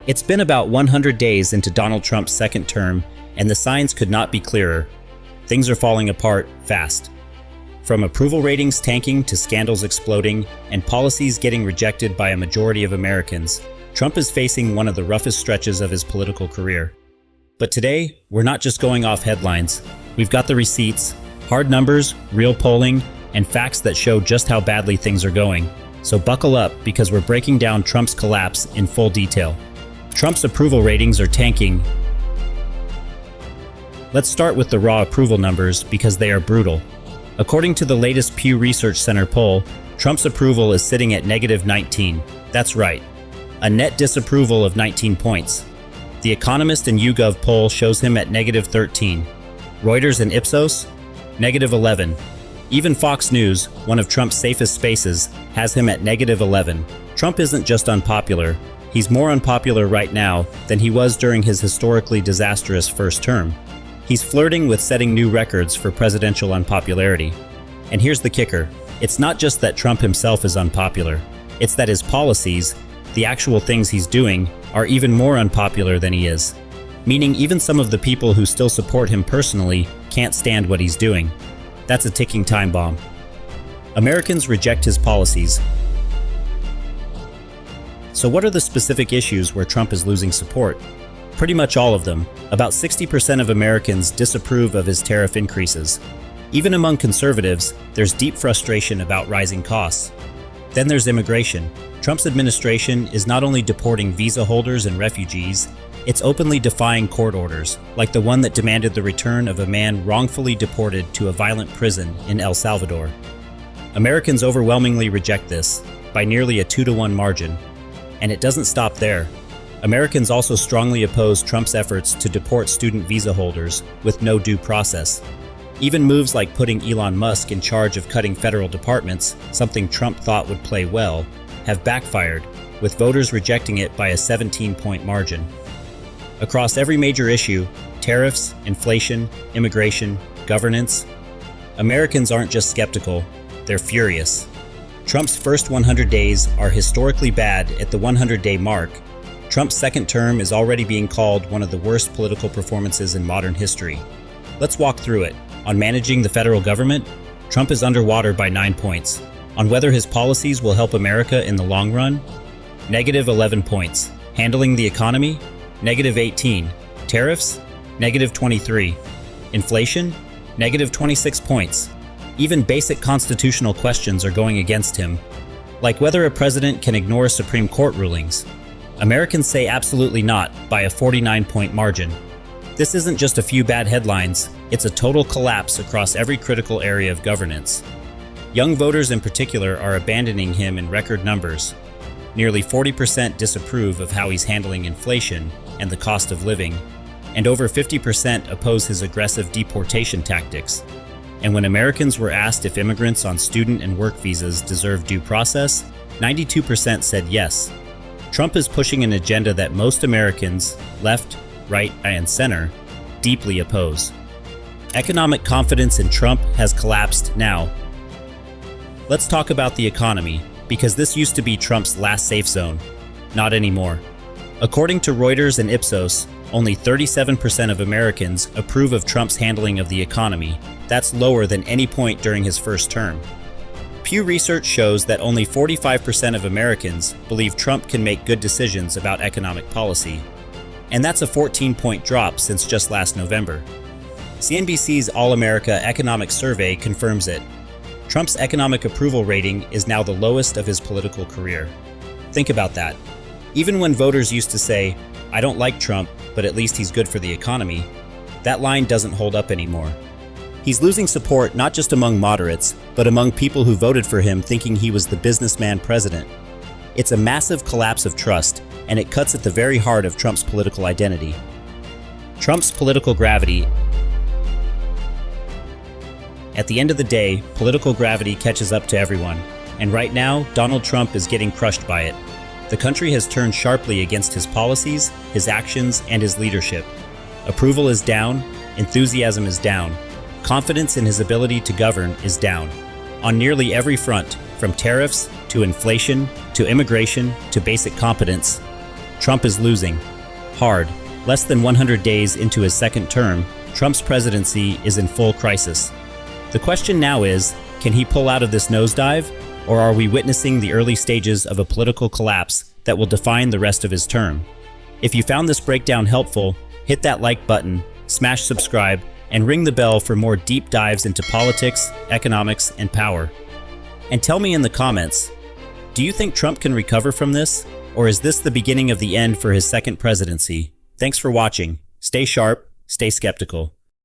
It's been about 100 days into Donald Trump's second term, and the signs could not be clearer. Things are falling apart fast. From approval ratings tanking to scandals exploding and policies getting rejected by a majority of Americans, Trump is facing one of the roughest stretches of his political career. But today, we're not just going off headlines. We've got the receipts, hard numbers, real polling, and facts that show just how badly things are going. So buckle up, because we're breaking down Trump's collapse in full detail. Trump's approval ratings are tanking. Let's start with the raw approval numbers, because they are brutal. According to the latest Pew Research Center poll, Trump's approval is sitting at -19. That's right, a net disapproval of 19 points. The Economist and YouGov poll shows him at -13. Reuters and Ipsos, -11. Even Fox News, one of Trump's safest spaces, has him at -11. Trump isn't just unpopular. He's more unpopular right now than he was during his historically disastrous first term. He's flirting with setting new records for presidential unpopularity. And here's the kicker. It's not just that Trump himself is unpopular. It's that his policies, the actual things he's doing, are even more unpopular than he is. Meaning even some of the people who still support him personally can't stand what he's doing. That's a ticking time bomb. Americans reject his policies. So what are the specific issues where Trump is losing support? Pretty much all of them. About 60% of Americans disapprove of his tariff increases. Even among conservatives, there's deep frustration about rising costs. Then there's immigration. Trump's administration is not only deporting visa holders and refugees, it's openly defying court orders, like the one that demanded the return of a man wrongfully deported to a violent prison in El Salvador. Americans overwhelmingly reject this, by nearly a 2-to-1 margin. And it doesn't stop there. Americans also strongly oppose Trump's efforts to deport student visa holders with no due process. Even moves like putting Elon Musk in charge of cutting federal departments, something Trump thought would play well, have backfired, with voters rejecting it by a 17-point margin. Across every major issue, tariffs, inflation, immigration, governance, Americans aren't just skeptical, they're furious. Trump's first 100 days are historically bad. At the 100-day mark, Trump's second term is already being called one of the worst political performances in modern history. Let's walk through it. On managing the federal government, Trump is underwater by 9 points. On whether his policies will help America in the long run, -11 points. Handling the economy, -18. Tariffs, -23. Inflation, -26 points. Even basic constitutional questions are going against him, like whether a president can ignore Supreme Court rulings. Americans say absolutely not by a 49-point margin. This isn't just a few bad headlines, it's a total collapse across every critical area of governance. Young voters in particular are abandoning him in record numbers. Nearly 40% disapprove of how he's handling inflation and the cost of living, and over 50% oppose his aggressive deportation tactics. And when Americans were asked if immigrants on student and work visas deserve due process, 92% said yes. Trump is pushing an agenda that most Americans, left, right, and center, deeply oppose. Economic confidence in Trump has collapsed now. Let's talk about the economy, because this used to be Trump's last safe zone. Not anymore. According to Reuters and Ipsos, only 37% of Americans approve of Trump's handling of the economy. That's lower than any point during his first term. Pew Research shows that only 45% of Americans believe Trump can make good decisions about economic policy. And that's a 14-point drop since just last November. CNBC's All-America Economic Survey confirms it. Trump's economic approval rating is now the lowest of his political career. Think about that. Even when voters used to say, "I don't like Trump, but at least he's good for the economy," that line doesn't hold up anymore. He's losing support not just among moderates, but among people who voted for him thinking he was the businessman president. It's a massive collapse of trust, and it cuts at the very heart of Trump's political identity. Trump's political gravity. At the end of the day, political gravity catches up to everyone, and right now, Donald Trump is getting crushed by it. The country has turned sharply against his policies, his actions, and his leadership. Approval is down, enthusiasm is down. Confidence in his ability to govern is down. On nearly every front, from tariffs to inflation to immigration to basic competence, Trump is losing. Hard. Less than 100 days into his second term, Trump's presidency is in full crisis. The question now is, can he pull out of this nosedive, or are we witnessing the early stages of a political collapse that will define the rest of his term? If you found this breakdown helpful, hit that like button, smash subscribe, and ring the bell for more deep dives into politics, economics, and power. And tell me in the comments, do you think Trump can recover from this, or is this the beginning of the end for his second presidency? Thanks for watching. Stay sharp, stay skeptical.